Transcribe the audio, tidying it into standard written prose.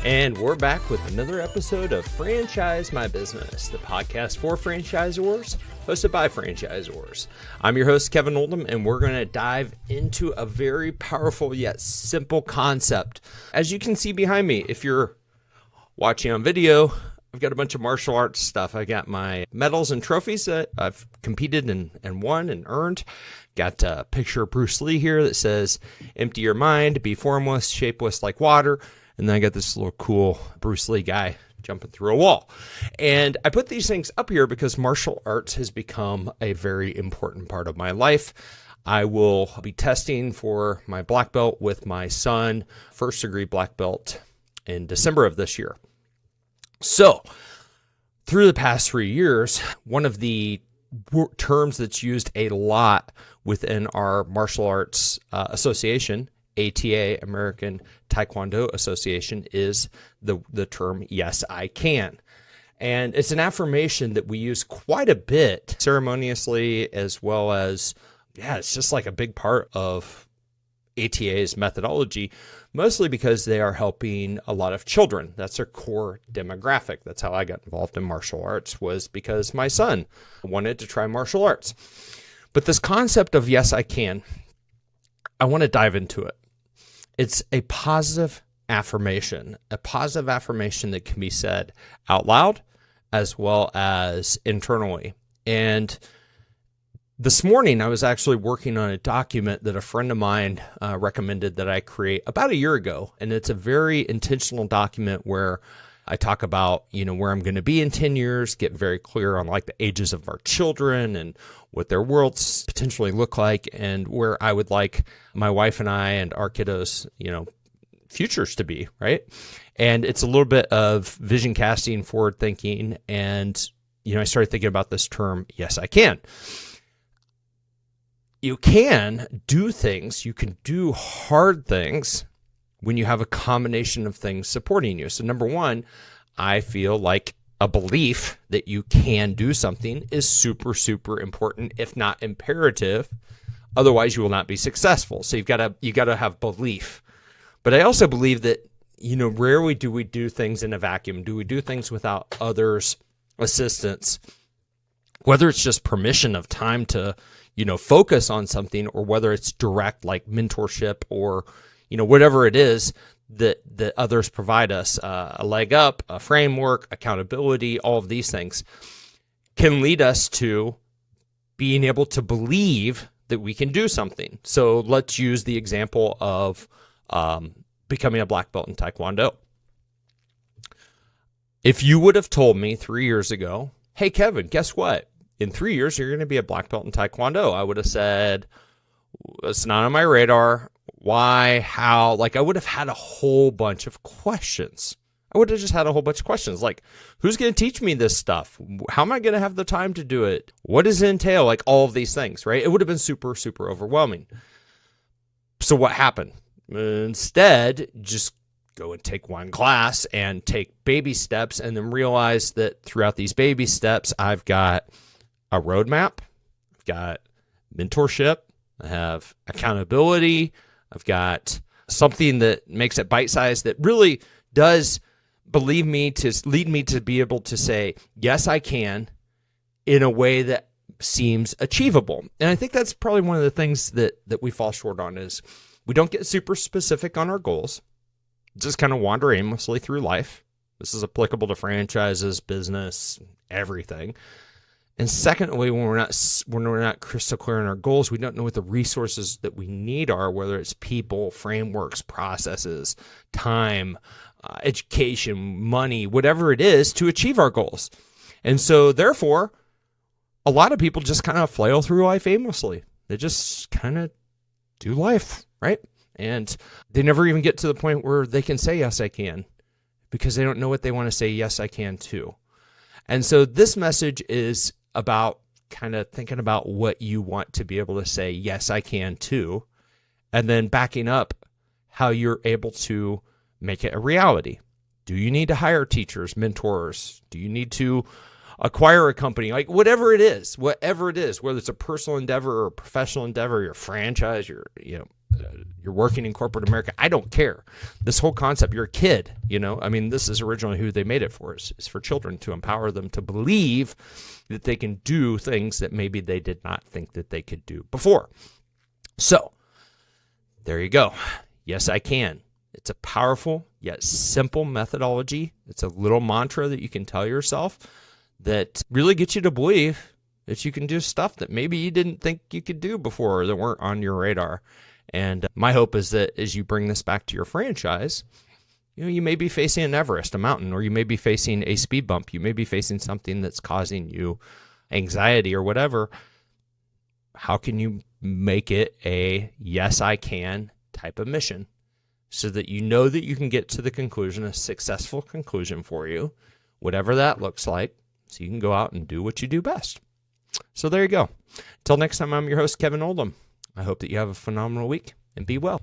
And we're back with another episode of Franchise My Business, the podcast for franchisors, hosted by franchisors. I'm your host, Kevin Oldham, and we're going to dive into a very powerful yet simple concept. As you can see behind me, if you're watching on video, I've got a bunch of martial arts stuff. I got my medals and trophies that I've competed and won and earned. Got a picture of Bruce Lee here that says, empty your mind, be formless, shapeless like water. And then I got this little cool Bruce Lee guy jumping through a wall. And I put these things up here because martial arts has become a very important part of my life. I will be testing for my black belt with my son, first degree black belt, in December of this year. So through the past 3 years, one of the terms that's used a lot within our martial arts association, ATA, American Taekwondo Association, is the term, yes, I can. And it's an affirmation that we use quite a bit ceremoniously, as well as, it's just like a big part of ATA's methodology, mostly because they are helping a lot of children. That's their core demographic. That's how I got involved in martial arts, was because my son wanted to try martial arts. But this concept of yes, I can, I want to dive into it. It's a positive affirmation that can be said out loud as well as internally. And this morning, I was actually working on a document that a friend of mine recommended that I create about a year ago. And it's a very intentional document where I talk about, where I'm going to be in 10 years, get very clear on like the ages of our children and what their worlds potentially look like, and where I would like my wife and I and our kiddos, futures to be, right? And it's a little bit of vision casting, forward thinking. And, I started thinking about this term, yes, I can. You can do things, you can do hard things when you have a combination of things supporting you. So number one, I feel like a belief that you can do something is super, super important, if not imperative. Otherwise, you will not be successful. So you got to have belief. But I also believe that, rarely do we do things in a vacuum. Do we do things without others' assistance? Whether it's just permission of time to, focus on something, or whether it's direct like mentorship or, whatever it is that others provide us, a leg up, a framework, accountability, all of these things can lead us to being able to believe that we can do something. So let's use the example of becoming a black belt in Taekwondo. If you would have told me 3 years ago, hey, Kevin, guess what? In 3 years, you're going to be a black belt in Taekwondo. I would have said, it's not on my radar. Why? How? Like, I would have had a whole bunch of questions. I would have just had a whole bunch of questions. Like, who's going to teach me this stuff? How am I going to have the time to do it? What does it entail? Like, all of these things, right? It would have been super, super overwhelming. So what happened? Instead, just go and take one class and take baby steps, and then realize that throughout these baby steps, I've got a roadmap, I've got mentorship, I have accountability, I've got something that makes it bite-sized that really does lead me to be able to say, yes, I can, in a way that seems achievable. And I think that's probably one of the things that we fall short on, is we don't get super specific on our goals, just kind of wander aimlessly through life. This is applicable to franchises, business, everything. And secondly, when we're not crystal clear on our goals, we don't know what the resources that we need are, whether it's people, frameworks, processes, time, education, money, whatever it is to achieve our goals. And so therefore, a lot of people just kind of flail through life aimlessly. They just kind of do life, right? And they never even get to the point where they can say, yes, I can, because they don't know what they want to say, yes, I can too. And so this message is about kind of thinking about what you want to be able to say, yes, I can too, and then backing up how you're able to make it a reality. Do you need to hire teachers, mentors? Do you need to acquire a company? Like whatever it is, whether it's a personal endeavor or a professional endeavor, your franchise, your you're working in corporate America. I don't care. This whole concept, you're a kid, I mean, this is originally who they made it for, is for children, to empower them to believe that they can do things that maybe they did not think that they could do before. So there you go. Yes, I can. It's a powerful yet simple methodology. It's a little mantra that you can tell yourself that really gets you to believe that you can do stuff that maybe you didn't think you could do before or that weren't on your radar. And my hope is that as you bring this back to your franchise, you may be facing an Everest, a mountain, or you may be facing a speed bump. You may be facing something that's causing you anxiety or whatever. How can you make it a yes, I can type of mission so that you know that you can get to the conclusion, a successful conclusion for you, whatever that looks like, so you can go out and do what you do best. So there you go. Until next time, I'm your host, Kevin Oldham. I hope that you have a phenomenal week and be well.